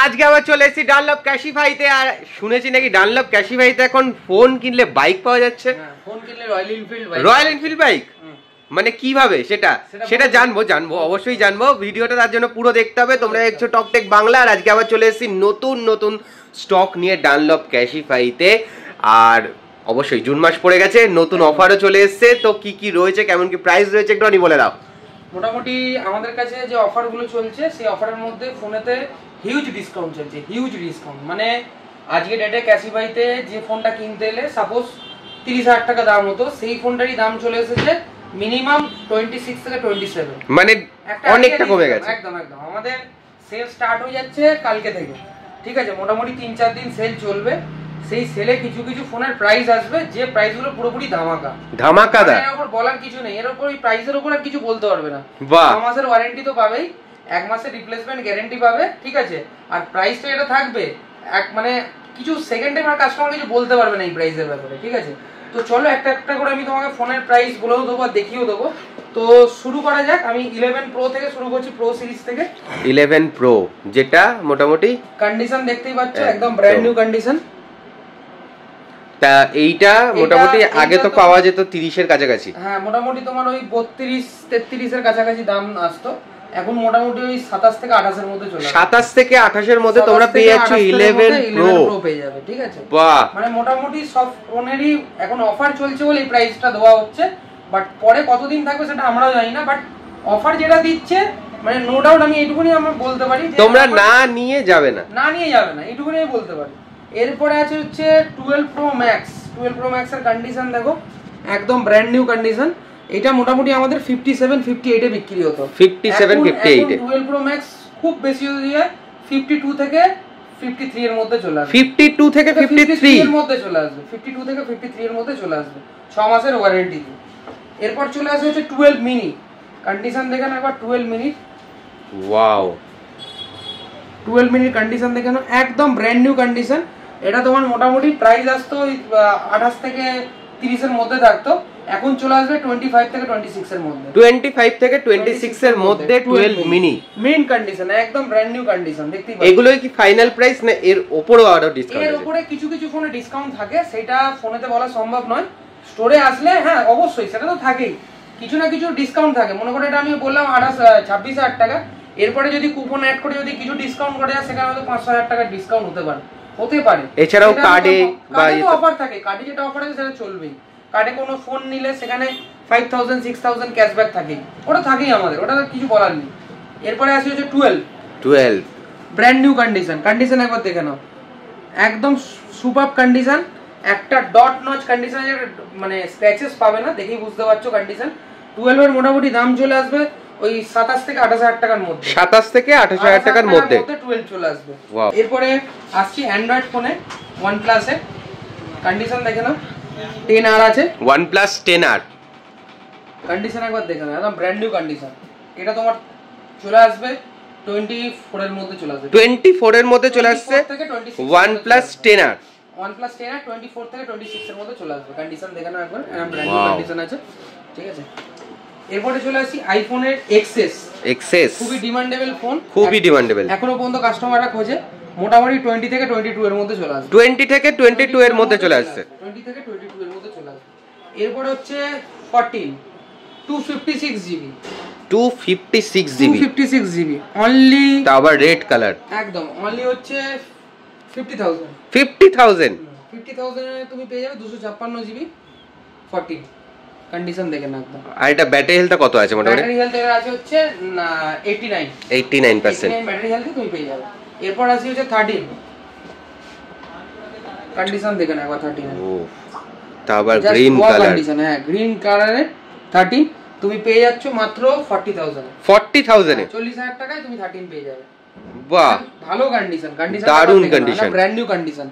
আজকে আবার চলে এসেছি ডানলপ ক্যাশিফাইতে। আর শুনেছি নাকি ডানলপ ক্যাশিফাইতে এখন ফোন কিনলে বাইক পাওয়া যাচ্ছে। ফোন কিনলে রয়্যাল এনফিল্ড বাইক মানে কিভাবে সেটা জানবো অবশ্যই জানবো। ভিডিওটা তার জন্য পুরো দেখতে হবে। তোমরা দেখছো টকটেক বাংলা। আর আজকে আবার চলে এসেছি নতুন স্টক নিয়ে ডানলপ ক্যাশিফাইতে। আর অবশ্যই জুন মাস পড়ে গেছে, নতুন অফারও চলে এসেছে। তো কি রয়েছে, কেমন কি প্রাইস রয়েছে একটু বলে দাও। মোটামুটি আমাদের কাছে যে অফারগুলো চলছে সেই অফারের মধ্যে ফোনেতে হিউজ ডিসকাউন্ট চলছে। হিউজ ডিসকাউন্ট মানে আজকে ডেটে ক্যাশিফাইতে যে ফোনটা কিনতে এলে সাপোজ 30,000 টাকা দাম হতো, সেই ফোনটারই দাম চলে এসেছে মিনিমাম 26 থেকে 27, মানে অনেকটা কমে গেছে। একদম আমাদের সেল স্টার্ট হয়ে যাচ্ছে কালকে থেকে, ঠিক আছে? মোটামুটি 3-4 দিন সেল চলবে। সেই সেলে কিছু ফোনের প্রাইস আসবে যে প্রাইসগুলো পুরোপুরি ধামাকাদার। এর উপর বলার কিছু নেই, এর উপর এই প্রাইসের উপর আর কিছু বলতে পারবে না। 6 মাসের ওয়ারেন্টি তো পাবেই, 1 মাসের রিপ্লেসমেন্ট গ্যারান্টি পাবে, ঠিক আছে? আর প্রাইসটা এটা থাকবে মানে কিছু সেকেন্ড টাইম আর কাস্টমার কিছু বলতে পারবে না এই প্রাইসের ব্যাপারে, ঠিক আছে? তো চলো একটা করে আমি তোমাকে ফোনের প্রাইস বলেও দেবো আর দেখিয়েও দেবো। তো শুরু করা যাক। আমি 11 প্রো থেকে শুরু করছি, প্রো সিরিজ থেকে। 11 প্রো যেটা মোটামুটি কন্ডিশন দেখতেই পাচ্ছ, একদম ব্র্যান্ড নিউ কন্ডিশন। তা এইটা মোটামুটি আগে তো পাওয়া যেত 30 এর কাছাকাছি। হ্যাঁ, মোটামুটি তোমার ওই 32-33 এর কাছাকাছি দাম আসতো। এখন মোটামুটি ওই 27 থেকে 28 এর মধ্যে চলে আসে। 27 থেকে 28 এর মধ্যে তোমরা পেয়ে যাচ্ছ 11 প্রো পেয়ে যাবে, ঠিক আছে? বাহ, মানে মোটামুটি সব ফোনেরই এখন অফার চলছে বলে এই প্রাইসটা দেওয়া হচ্ছে। বাট পরে কতদিন থাকবে সেটা আমরাও জানি না। বাট অফার যেটা দিচ্ছে মানে নো ডাউট আমি এইটুকুনি আমরা বলতে পারি তোমরা না নিয়ে যাবে না, এইটুকুনি আমি বলতে পারি। এরপরে আছে হচ্ছে 12 প্রো ম্যাক্স। 12 প্রো ম্যাক্স এর কন্ডিশন দেখো, একদম ব্র্যান্ড নিউ কন্ডিশন। এটা মোটামুটি আমাদের 57-58 এ বিক্রি হতো। 57-58 এ 12 প্রো ম্যাক্স খুব বেশি হয়ে যায় 52 থেকে 53 এর মধ্যে চলে আসবে। 52 থেকে 53 এর মধ্যে চলে আসবে। 52 থেকে 53 এর মধ্যে চলে আসবে 6 মাসের ওয়ারেন্টি। এরপর চলে আসে হচ্ছে 12 মিনি। কন্ডিশন দেখেন একবার 12 মিনি। ওয়াও, 12 মিনিট কন্ডিশন দেখেন, একদম ব্র্যান্ড নিউ কন্ডিশন। এটা তোমার মোটামুটি প্রাইস আসতো 28 থেকে 30 এর মধ্যে থাকতো, এখন চলে আসবে 25 থেকে 26 এর মধ্যে। 25 থেকে 26 এর মধ্যে 12 মিনি মেইন কন্ডিশন, একদম ব্র্যান্ড নিউ কন্ডিশন। দেখতেই পাচ্ছেন। এগুলোই কি ফাইনাল প্রাইস না এর উপরেও আরো ডিসকাউন্ট আছে? এর উপরে কিছু ফোনে ডিসকাউন্ট থাকে, সেটা ফোনেতে বলা সম্ভব নয়। স্টোরে আসলে হ্যাঁ অবশ্যই সেটা তো থাকেই, কিছু না কিছু ডিসকাউন্ট থাকে। মনে করে এটা আমি বললাম 26,000 টাকা, এরপরে যদি কুপন অ্যাড করে যদি কিছু ডিসকাউন্ট করে যায় সেখানে হয়তো 5,000 টাকা ডিসকাউন্ট হতে পারে। এছাড়াও কার্ডে বা অফার থাকে, কার্ডে যেটা অফার আছে সেটা চলবেই। কার্ডে কোনো ফোন নিলে সেখানে 5,000-6,000 ক্যাশব্যাক থাকেই, ওটা থাকেই আমাদের, ওটা কিছু বলার নেই। এরপরে আসি হচ্ছে 12 ব্র্যান্ড নিউ কন্ডিশন একবার দেখে নাও, একদম সুপার কন্ডিশন। একটা ডট নচ কন্ডিশন, মানে স্ক্র্যাচেস পাবে না, দেখেই বুঝতে পারছো কন্ডিশন। 12 এর মোটামুটি দাম চলে আসবে ওই 27 থেকে 28,000 টাকার মধ্যে। 27 থেকে 28,000 টাকার মধ্যে 12 চলে আসবে। এরপরে আসছি অ্যান্ড্রয়েড ফোনে, OnePlus এর কন্ডিশন দেখে নাও। 10R আছে, OnePlus 10R কন্ডিশন একবার দেখে নাও, একদম ব্র্যান্ড নিউ কন্ডিশন। এটা তোমার চলে আসবে 24 এর মধ্যে চলে আসবে। 24 এর মধ্যে চলে আসছে OnePlus 10R। 24 থেকে 26 এর মধ্যে চলে আসবে। কন্ডিশন দেখে নাও একবার, একদম ব্র্যান্ড নিউ কন্ডিশন আছে, ঠিক আছে? এরপরে চলে আসি আইফোনের XS। খুবই ডিমান্ডেবল ফোন, এখনো পর্যন্ত কাস্টমাররা খোঁজে। মোটামুটি 20 থেকে 22 এর মধ্যে চলে আসবে। 20 থেকে 22 এর মধ্যে চলে আসছে। 20 থেকে 22 এর মধ্যে চলে আসবে। এরপরে হচ্ছে 14 256 জিবি। 256 জিবি অনলি, তা আবার রেড কালার, একদম অনলি হচ্ছে 50,000 এ তুমি পেয়ে যাবে 256 জিবি 14। কন্ডিশন দেখেন একদম। আর এটা ব্যাটারি হেলথ কত আছে মোটামুটি? ব্যাটারি হেলথ এর আছে হচ্ছে 89% ব্যাটারি হেলথ তুমি পেয়ে যাবে। এরপর আসি হচ্ছে 13। কন্ডিশন দেখেন একবার 13 ও, তা আবার গ্রিন কালার কন্ডিশন। হ্যাঁ, গ্রিন কালারের 13 তুমি পেয়ে যাচ্ছ মাত্র 40,000 এ। 40,000 টাকায় তুমি 13 পেয়ে যাবে। বাহ, ভালো কন্ডিশন, দারুণ কন্ডিশন, ব্র্যান্ড নিউ কন্ডিশন।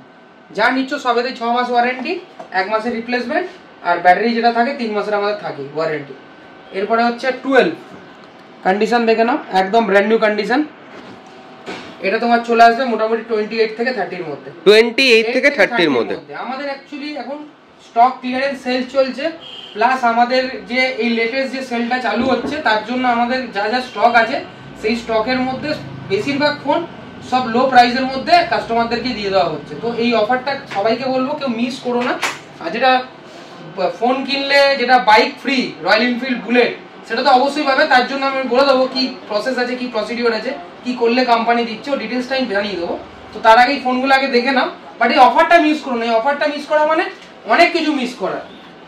যা নিচ্ছ সবেতে 6 মাস ওয়ারেন্টি, 1 মাসের রিপ্লেসমেন্ট, আর ব্যাটারি যেটা থাকে 3 মাসের আমাদের থাকে ওয়ারেন্টি। এরপরে হচ্ছে 12 কন্ডিশন দেখে নাও, একদম ব্র্যান্ড নিউ কন্ডিশন। এটা তোমার চলে আসবে মোটামুটি 28 থেকে 30 এর মধ্যে। 28 থেকে 30 এর মধ্যে। আমাদের অ্যাকচুয়ালি এখন স্টক ক্লিয়ারেন্স সেল চলছে, প্লাস আমাদের যে এই লেটেস্ট যে সেলটা চালু হচ্ছে তার জন্য আমাদের যা স্টক আছে সেই স্টকের মধ্যে বেশিরভাগ ফোন সব লো প্রাইসের মধ্যে কাস্টমারদেরকে দিয়ে দেওয়া হচ্ছে। তো এই অফারটা সবাইকে বলবো কেউ মিস করো না। আর যেটা ফোন কিনলে যেটা bike free royal Enfield bullet সেটা তো অবশ্যই পাবে, তার জন্য আমি বলে দেবো কি প্রসেস আছে, কি প্রসিডিওর আছে, কি করলে কোম্পানি দিচ্ছে, ও ডিটেলসটা আমি জানিয়ে দেবো। তো তার আগে এই ফোনগুলো আগে দেখে নাও, বাট এই অফারটা মিস করো না। এই অফারটা মিস করা মানে অনেক কিছু মিস করা।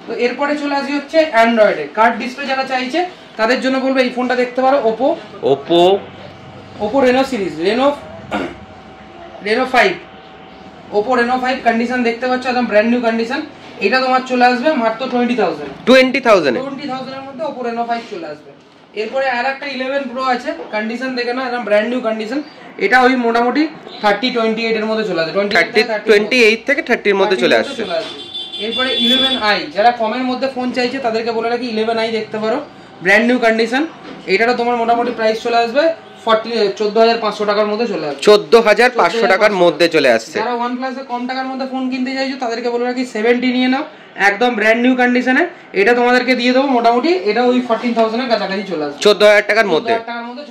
তো এরপরে চলে আসি হচ্ছে অ্যান্ড্রয়েডে কার্ড ডিসপ্লে যারা চাইছে তাদের জন্য বলবো এই ফোনটা দেখতে পারো, Oppo Reno series, Reno 5, Oppo Reno 5 condition দেখতে পাচ্ছ একদম ব্র্যান্ড নিউ কন্ডিশন। এটা তোমার চলে আসবে মাত্র 20,000 এর মধ্যে ওপো রেনো 5 চলে আসবে। এরপরে আর একটা 11 প্রো আছে, কন্ডিশন দেখে নাও একদম ব্র্যান্ড নিউ কন্ডিশন। এটা ওই মোটামুটি 30-28 এর মধ্যে চলে আসবে, 28 থেকে 30 এর মধ্যে চলে আসছে। এরপরে 11i যারা কমের মধ্যে ফোন চাইছে তাদেরকে বলে রাখি 11i দেখতে পারো, ব্র্যান্ড নিউ কন্ডিশন। এটারও তোমার মোটামুটি প্রাইস চলে আসবে 14,500 টাকার মধ্যে চলে আসবে, 14,500 টাকার মধ্যে চলে আসছে। যারা OnePlus এ কম টাকার মধ্যে ফোন কিনতে চাইছো তাদেরকে বলে রাখি 70 নিয়ে নাও, একদম ব্র্যান্ড নিউ কন্ডিশনে। এটা তোমাদেরকে দিয়ে দেবো মোটামুটি, এটা ওই 14,000 এর কাছাকাছি চলে আসবে, 14,000 টাকার মধ্যে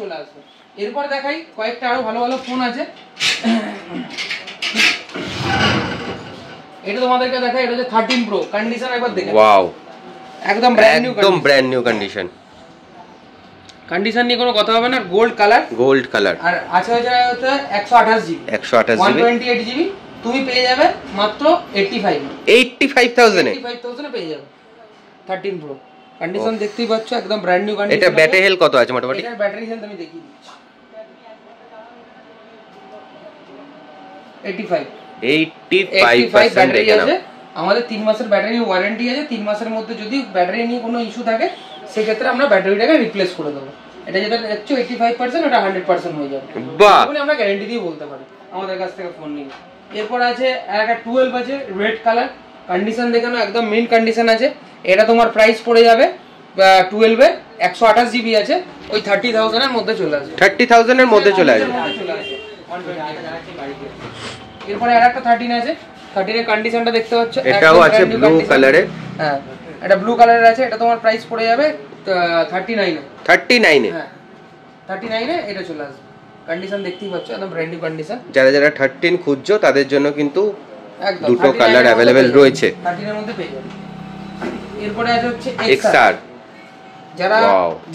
চলে আসবে। এরপর দেখাই কয়েকটা আরো ভালো ভালো ফোন আছে। এটা তোমাদেরকে দেখাই, এটা হচ্ছে 13 প্রো কন্ডিশন, একবার দেখে ওয়াও একদম ব্র্যান্ড নিউ কন্ডিশন। কন্ডিশন নিয়ে কোনো কথা হবে না, গোল্ড কালার। আর আছে হচ্ছে 128 জিবি 128 জিবি, তুমি পেয়ে যাবে মাত্র 85,000 এ পেয়ে যাবে 13 প্রো কন্ডিশন। দেখতেই পাচ্ছ একদম ব্র্যান্ড নিউ কন্ডিশন। এটা ব্যাটারি হেলথ কত আছে মোটামুটি? এটার ব্যাটারি হেলথ আমি দেখিয়ে দিচ্ছি, 85% দেখে নাও। আমাদের 3 মাসের ব্যাটারি ওয়ারেন্টি আছে, 3 মাসের মধ্যে যদি ব্যাটারি নিয়ে কোনো ইস্যু থাকে সেক্ষেত্রে আমরা ব্যাটারিটাকে রিপ্লেস করে দেবো। এটা যেটা হচ্ছে 85% ওটা 100% হয়ে যাবে, বাহ, মানে আমরা গ্যারান্টি দিয়ে বলতে পারি আমাদের কাছ থেকে ফোন নিয়ে। এরপর আছে একটা 12 আছে রেড কালার, কন্ডিশন দেখে নাও একদম মেইন কন্ডিশন আছে। এটা তোমার প্রাইস পড়ে যাবে 12 এ 128 জিবি আছে, ওই 30,000 এর মধ্যে চলে আসবে, 30,000 এর মধ্যে চলে আসবে। এরপরে আরেকটা 13 আছে, 13 এর কন্ডিশনটা দেখতে পাচ্ছ, এটাও আছে ব্লু কালারে। হ্যাঁ এটা ব্লু কালারের আছে, এটা তোমার প্রাইস পড়ে যাবে 39 এ। হ্যাঁ 39 এ এটা চলে আসবে, কন্ডিশন দেখতেই পাচ্ছ একদম ব্র্যান্ড নিউ কন্ডিশন। যারা 13 খুঁজছো তাদের জন্য কিন্তু দুটো কালার अवेलेबल রয়েছে, 13 এর মধ্যে পেয়ে যাবে। এরপরে আছে হচ্ছে XR,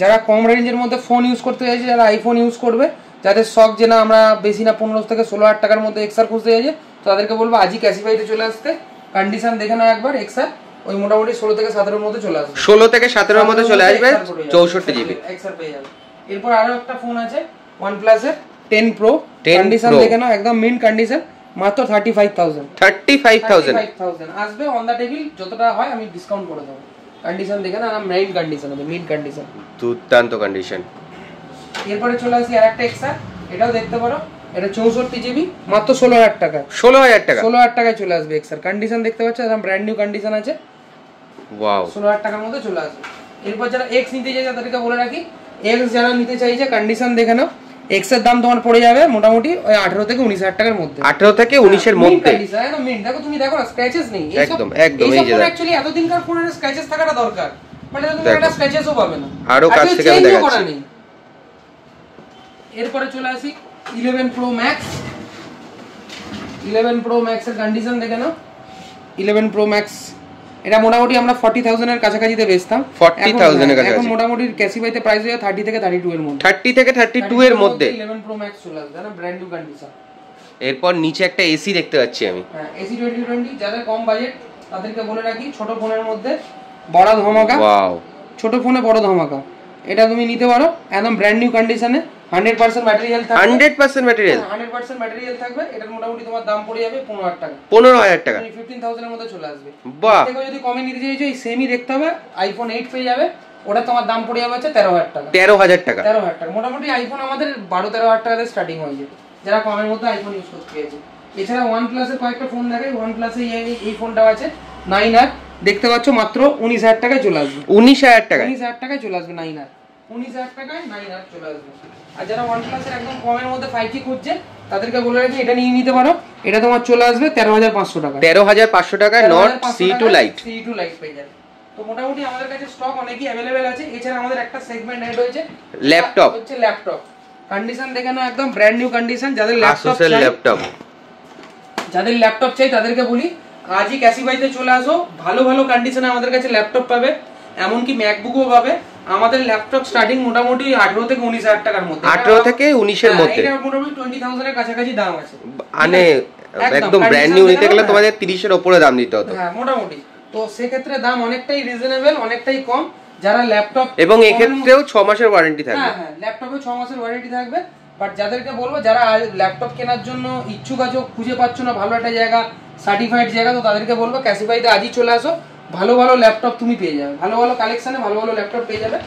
যারা কম রেঞ্জের মধ্যে ফোন ইউজ করতে চাইছে, যারা আইফোন ইউজ করবে, যাদের শখ যে না আমরা বেশি না 15 থেকে 16,000 টাকার মধ্যে XR খুঁজতে চাইছে, তো তাদেরকে বলবো আজই ক্যাশিফাইতে চলে আসতে। কন্ডিশন দেখে নাও একবার, XR ওই মোটামুটি 16 থেকে 17 এর মধ্যে চলে আসবে, 16 থেকে 17 এর মধ্যে চলে আসবে, 64 জিবি XR পেয়ে যাবে। এরপর আরো একটা ফোন আছে OnePlus এর 10 Pro, কন্ডিশন দেখে নাও একদম মিন্ট কন্ডিশন, মাত্র 35,000 আসবে অন দা টেবিল, যতটা হয় আমি ডিসকাউন্ট করে দেবো। কন্ডিশন দেখে না মেইন কন্ডিশন আছে, মিড কন্ডিশন, দুর্দান্ত কন্ডিশন। এরপরে চলে আসি আরেকটা XR, এটাও দেখতে পারো, এটা 64 জিবি মাত্র 16,000 টাকা, 16,000 টাকায় চলে আসবে XR। কন্ডিশন দেখতে পাচ্ছ একদম ব্র্যান্ড নিউ কন্ডিশন আছে, ওয়াও 16,000 টাকার মধ্যে চলে আসবে। এরপর যারা X নিতে চাইছে তাদেরকে বলে রাখি, X যারা নিতে চাইছে কন্ডিশন দেখে নাও, X এর দাম তোমার পড়ে যাবে মোটামুটি ওই 18 থেকে 19,000 টাকার মধ্যে, 18 থেকে 19 এর মধ্যে একদম মিন্ট। দেখো তুমি দেখো না স্ক্র্যাচেস নেই, একদম এই যে অ্যাকচুয়ালি এতদিনকার ফোনের স্ক্র্যাচেস থাকাটা দরকার, মানে তুমি একটা স্ক্র্যাচেসও পাবে না, আরো কাছ থেকে আমি দেখাচ্ছি। এরপরে চলে আসি 11 Pro Max, 11 Pro Max এর কন্ডিশন দেখে নাও। 11 Pro Max এটা মোটামুটি আমরা 40,000 এর কাছাকাছিতে বেচতাম, 40,000 এর কাছাকাছি, এখন মোটামুটি ক্যাশিফাইতে প্রাইস হয়ে 30 থেকে 32 এর মধ্যে, 30 থেকে 32 এর মধ্যে 11 Pro Max চলে আসবে না, ব্র্যান্ড নিউ কন্ডিশন। এরপর নিচে একটা এসি দেখতে পাচ্ছি আমি, হ্যাঁ এসি 2020, যাদের কম বাজেট তাদেরকে বলে রাখি ছোট ফোনের মধ্যে বড় ধামাকা, ওয়াও ছোট ফোনে বড় ধামাকা, এটা তুমি নিতে পারো একদম ব্র্যান্ড নিউ কন্ডিশনে, 100% ব্যাটারি হেলথ থাকবে, 100% ব্যাটারি হেলথ থাকবে। এটার মোটামুটি তোমার দাম পড়ে যাবে 15,000 টাকা, 15,000 টাকা, 15,000 এর মধ্যে চলে আসবে। বাহ, দেখো যদি কমে নিতে চাইছো এই সেমই দেখতে হবে, আইফোন 8 পেয়ে যাবে, ওটা তোমার দাম পড়ে যাবে 13,000 টাকা, 13,000 টাকা। মোটামুটি আইফোন আমাদের 12-13,000 টাকা থেকে স্টার্টিং হয়ে যায় যারা কমের মধ্যে আইফোন ইউজ করতে চাইছে। এছাড়া OnePlus এর কয়েকটা ফোন দেখাই, OnePlus এর এই ফোনটাও আছে 9R, দেখতে পাচ্ছ মাত্র 19,000 টাকায় চলে আসবে, 19,000 টাকায় চলে আসবে 9R, 19,000 টাকায় 9R চলে আসবে। আর যারা OnePlus এর একদম কমের মধ্যে 5G খুঁজছে তাদেরকে বলে রাখি এটা নিয়ে নিতে পারো, এটা তোমার চলে আসবে 13,500 টাকা, 13,500 টাকায় নট C2 লাইট পেয়ে যাবে। তো মোটামুটি আমাদের কাছে স্টক অনেকই अवेलेबल আছে। এছাড়া আমাদের একটা সেগমেন্ট এড হয়েছে ল্যাপটপ, হচ্ছে ল্যাপটপ। কন্ডিশন দেখে না একদম ব্র্যান্ড নিউ কন্ডিশন। যাদের ল্যাপটপ চাই তাদেরকে বলি আজই ক্যাসিফাইতে চলে আসো, ভালো ভালো কন্ডিশনে আমাদের কাছে ল্যাপটপ পাবে, এমনকি ম্যাকবুকও পাবে। আমাদের ল্যাপটপ স্টার্টিং মোটামুটি 18 থেকে 19,000 টাকার মধ্যে, 18 থেকে 19 এর মধ্যে, এটা মোটামুটি 20,000 এর কাছাকাছি দাম আছে। মানে একদম ব্র্যান্ড নিউ নিতে গেলে তোমাদের 30 এর উপরে দাম দিতে হতো। হ্যাঁ মোটামুটি, তো সেক্ষেত্রে দাম অনেকটাই রিজনেবল, অনেকটাই কম। যারা ল্যাপটপ, এবং এই ক্ষেত্রেও 6 মাসের ওয়ারেন্টি থাকবে। হ্যাঁ ল্যাপটপে 6 মাসের ওয়ারেন্টি থাকবে। বাট যাদেরকে বলবো যারা ল্যাপটপ কেনার জন্য ইচ্ছুক আছো, খুঁজে পাচ্ছ না ভালো একটা জায়গা, সার্টিফাইড জায়গা, তো তাদেরকে বলবো ক্যাসিফাইতে আজই চলে আসো, ভালো ভালো ল্যাপটপ তুমি পেয়ে যাবে, ভালো ভালো কালেকশনে ভালো ভালো ল্যাপটপ পেয়ে যাবে।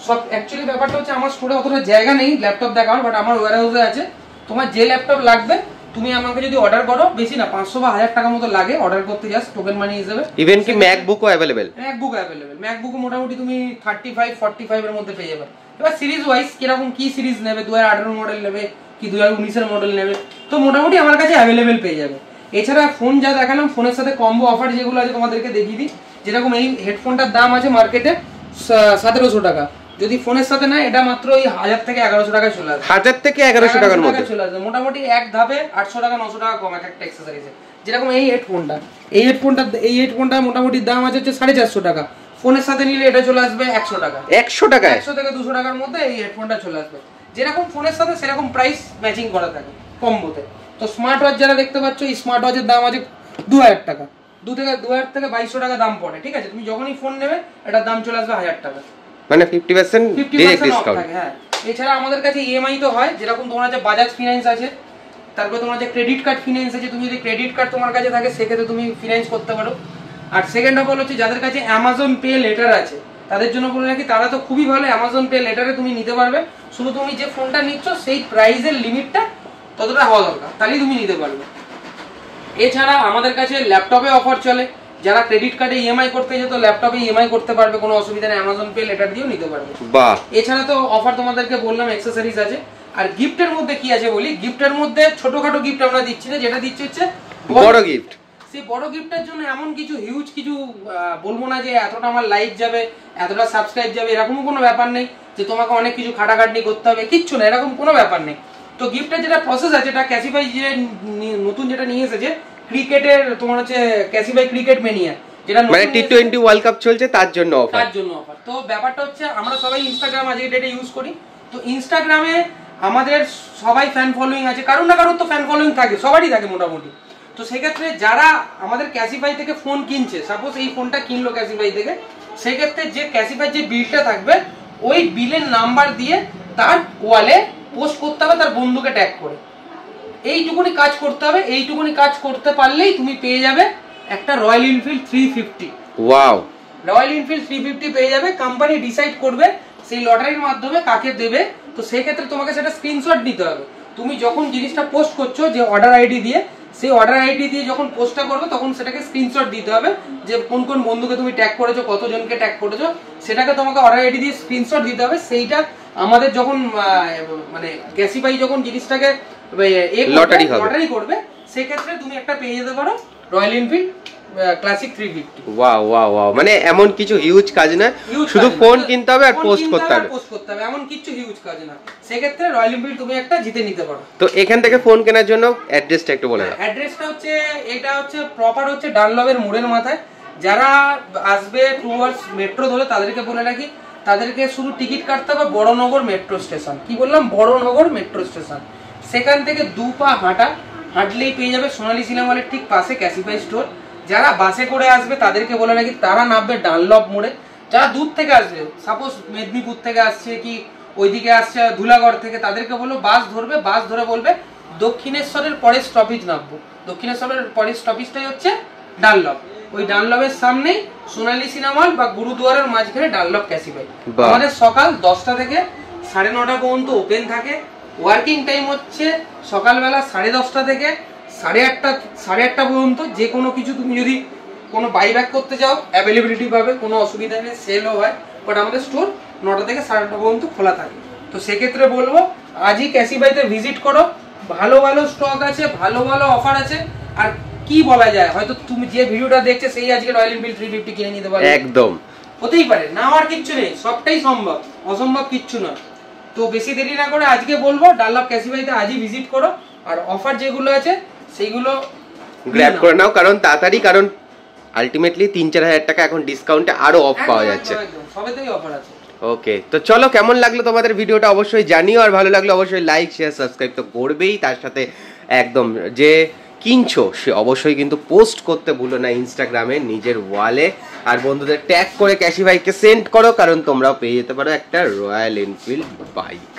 সব অ্যাকচুয়ালি ব্যাপারটা হচ্ছে আমার স্টোরে অতটা জায়গা নেই ল্যাপটপ দেখার, বাট আমার ওয়্যারহাউসে আছে। তোমার যে ল্যাপটপ লাগবে তুমি আমাকে যদি অর্ডার করো, বেশি না 500 বা 1000 টাকা মতো লাগে অর্ডার করতে, জাস্ট টোকেন মানি হিসেবে। ইভেন কি ম্যাকবুকও अवेलेबल, ম্যাকবুক মোটামুটি তুমি 35-45 এর মধ্যে পেয়ে যাবে। এবার সিরিজ ওয়াইজ কিরকম কি সিরিজ নেবে, 2018 মডেল নেবে কি 2019 এর মডেল নেবে, তো মোটামুটি আমার কাছে अवेलेबल পেয়ে যাবে। এছাড়া ফোন যা দেখালাম, ফোনের সাথে কম্বো অফার যেগুলো আছে তোমাদেরকে দেখিয়ে দিই। যেরকম এই হেডফোনটার দাম আছে মার্কেটে 1700 টাকা, যদি ফোনের সাথে না এটা মাত্র ওই 1000 থেকে 1100 টাকায় চলে আসবে। 1000 থেকে 1100 টাকার মধ্যে চলে আসবে, মোটামুটি এক ধাপে 800 টাকা 900 টাকা কম একটা অ্যাকসেসরিজে। যেরকম এই হেডফোনটা মোটামুটি দাম আছে হচ্ছে 450 টাকা, ফোনের সাথে নিলে এটা চলে আসবে 100 টাকা, 100 টাকায়, 100 থেকে 200 টাকার মধ্যে এই হেডফোনটা চলে আসবে। যেরকম ফোনের সাথে সেরকম প্রাইস ম্যাচিং করা থাকে কম্বোতে। তো স্মার্ট ওয়াচ যারা দেখতে পাচ্ছ, এই স্মার্ট ওয়াচের দাম আছে 2000 টাকা, 2000 থেকে 2200 টাকা দাম পড়ে, ঠিক আছে। তুমি যখনই ফোন নেবে এটার দাম চলে আসবে 1000 টাকা, মানে 50% ডাইরেক্ট ডিসকাউন্ট। হ্যাঁ, এছাড়া আমাদের কাছে ইএমআই তো হয়, যেরকম তোমার কাছে বাজাজ ফিনান্স আছে, তারপর তোমার কাছে ক্রেডিট কার্ড ফিনান্স আছে। তুমি যদি ক্রেডিট কার্ড তোমার কাছে থাকে সেক্ষেত্রে তুমি ফিনান্স করতে পারো। আর সেকেন্ড অফ অল হচ্ছে যাদের কাছে অ্যামাজন পে লেটার আছে তাদের জন্য বলে রাখি, তারা তো খুবই ভালো, অ্যামাজন পে লেটারে তুমি নিতে পারবে। শুধু তুমি যে ফোনটা নিচ্ছ সেই প্রাইসের লিমিটটা ততটা হওয়া দরকার, তাহলেই তুমি নিতে পারবে। এছাড়া আমাদের কাছে ল্যাপটপে অফার চলে, যারা ক্রেডিট কার্ডে ইএমআই করতে যেত ল্যাপটপে ইএমআই করতে পারবে, কোনো অসুবিধা নেই, অ্যামাজন পে লেটার দিয়েও নিতে পারবে। বাহ। এছাড়া তো অফার তোমাদেরকে বললাম অ্যাকসেসরিজ আছে। আর গিফটের মধ্যে কি আছে বলি, গিফটের মধ্যে ছোটখাটো গিফট আমরা দিচ্ছি না, যেটা দিচ্ছি হচ্ছে বড় গিফট। সেই বড় গিফটের জন্য এমন কিছু হিউজ কিছু বলবো না যে এতটা আমার লাইক যাবে, এতটা সাবস্ক্রাইব যাবে, এরকম কোনো ব্যাপার নেই যে তোমাকে অনেক কিছু খাটাখাটনি করতে হবে, কিচ্ছু না, এরকম কোনো ব্যাপার নেই। তো গিফটের যেটা প্রসেস আছে, এটা ক্যাসিফাই যে নতুন যেটা নিয়ে এসেছে ক্রিকেটের, তোমার হচ্ছে ক্যাসিফাই ক্রিকেট মেনিয়া, যেটা মানে টি20 ওয়ার্ল্ড কাপ চলছে তার জন্য অফার। তো ব্যাপারটা হচ্ছে আমরা সবাই ইনস্টাগ্রাম আজকে ডেটে ইউজ করি, তো ইনস্টাগ্রামে আমাদের সবাই ফ্যান ফলোইং আছে, কারোর না কারোর তো ফ্যান ফলোইং থাকে, সবারই থাকে মোটামুটি। তো সেক্ষেত্রে যারা আমাদের ক্যাসিফাই থেকে ফোন কিনছে, সাপোজ এই ফোনটা কিনলো ক্যাসিফাই থেকে, সেক্ষেত্রে যে ক্যাসিফাই যে বিলটা থাকবে ওই বিলের নাম্বার দিয়ে তার ওয়ালে পোস্ট করতে হবে, তার বন্ধুকে ট্যাগ করে। এইটুকুনি কাজ করতে হবে, এইটুকুনি কাজ করতে পারলেই তুমি পেয়ে যাবে একটা royal Enfield 350। Wow, royal Enfield 350 পেয়ে যাবে। কোম্পানি ডিসাইড করবে সেই লটারির মাধ্যমে কাকে দেবে, তো সেই ক্ষেত্রে তোমাকে সেটা স্ক্রিনশট নিতে হবে। তুমি যখন জিনিসটা পোস্ট করছো যে অর্ডার আইডি দিয়ে, সেই অর্ডার আইডি দিয়ে যখন পোস্টটা করবে তখন সেটাকে স্ক্রিনশট দিতে হবে যে কোন কোন বন্ধুকে তুমি ট্যাগ করেছো, কতজনকে ট্যাগ করেছো, সেটাকে তোমাকে অর্ডার আইডি দিয়ে স্ক্রিনশট দিতে হবে। সেইটা আমাদের যখন মানে ক্যাসিফাই যখন জিনিসটাকে লটারি করবে, সেক্ষেত্রে তুমি একটা পেয়ে যেতে পারো royal Enfield classic 350। Wow wow wow, মানে এমন কিছু হিউজ কাজ না, শুধু ফোন কিনতে হবে আর পোস্ট করতে হবে, এমন কিছু হিউজ কাজ না। সেক্ষেত্রে রয়্যাল এনফিল্ড তুমি একটা জিতে নিতে পারো। তো এখান থেকে ফোন কেনার জন্য অ্যাড্রেসটা একটু বলে দাও। অ্যাড্রেসটা হচ্ছে, এটা হচ্ছে প্রপার হচ্ছে ডানলপের মোড়ের মাথায়। যারা আসবে টুয়ার্ডস মেট্রো ধরে তাদেরকে বলে রাখি, তাদেরকে শুধু টিকিট কাটতে হবে বড়নগর মেট্রো স্টেশন। কি বললাম? Baranagar metro station. সেখান থেকে 2 পা হাঁটলেই পেয়ে যাবে সোনালী সিনেমা হলের ঠিক পাশে ক্যাসিফাই স্টোর। যারা বাসে করে আসবে তাদেরকে বলে রাখি, তারা নামবে ডানলপ মোড়ে। যারা দূর থেকে আসবে, সাপোজ মেদিনীপুর থেকে আসছে কি ওইদিকে আসছে ধুলাগড় থেকে, তাদেরকে বলবো বাস ধরবে, বাস ধরে বলবে দক্ষিণেশ্বরের পরের স্টপেজ নামবো। দক্ষিণেশ্বরের পরের স্টপেজটাই হচ্ছে ডানলপ। ওই ডানলপের সামনেই সোনালী সিনেমা হল বা গুরুদুয়ারের মাঝখানে ডানলপ ক্যাসিফাই। আমাদের সকাল 10টা থেকে 9:30 পর্যন্ত ওপেন থাকে। ওয়ার্কিং টাইম হচ্ছে সকালবেলা 10:30 থেকে 8:30 পর্যন্ত। যে কোনো কিছু তুমি যদি কোনো বাইব্যাক করতে যাও অ্যাভেলেবিলিটি পাবে, কোনো অসুবিধা নেই, সেলও হয়। বাট আমাদের স্টোর 9টা থেকে 8:30 পর্যন্ত খোলা থাকে। তো সেক্ষেত্রে বলবো আজই ক্যাসিফাইতে ভিজিট করো, ভালো ভালো স্টক আছে, ভালো ভালো অফার আছে। আর কি বলা যায়, হয়তো তুমি যে ভিডিওটা দেখছে সেই আজকে রয়্যাল এনফিল্ড 350 কিনে নিতে পারবে, একদম হতেই পারে, না হওয়ার কিচ্ছু নেই, সবটাই সম্ভব, অসম্ভব কিচ্ছু না। তো বেশি দেরি না করে আজকে বলবো ডানলপ ক্যাসিফাইতে আজই ভিজিট করো, আর অফার যেগুলো আছে সেইগুলো গ্র্যাব করে নাও, কারণ তাড়াতাড়ি, কারণ আলটিমেটলি 3-4 হাজার টাকা এখন ডিসকাউন্টে আরো অফ পাওয়া যাচ্ছে। সবেতেই অফার আছে। ওকে, তো চলো, কেমন লাগলো তোমাদের ভিডিওটা অবশ্যই জানিও, আর ভালো লাগলো অবশ্যই লাইক শেয়ার সাবস্ক্রাইব তো করবেই, তার সাথে একদম যে কিনছো সে অবশ্যই কিন্তু পোস্ট করতে ভুলো না ইনস্টাগ্রামে নিজের ওয়ালে, আর বন্ধুদের ট্যাগ করে ক্যাশিফাইকে সেন্ড করো, কারণ তোমরাও পেয়ে যেতে পারো একটা রয়্যাল এনফিল্ড বাইক।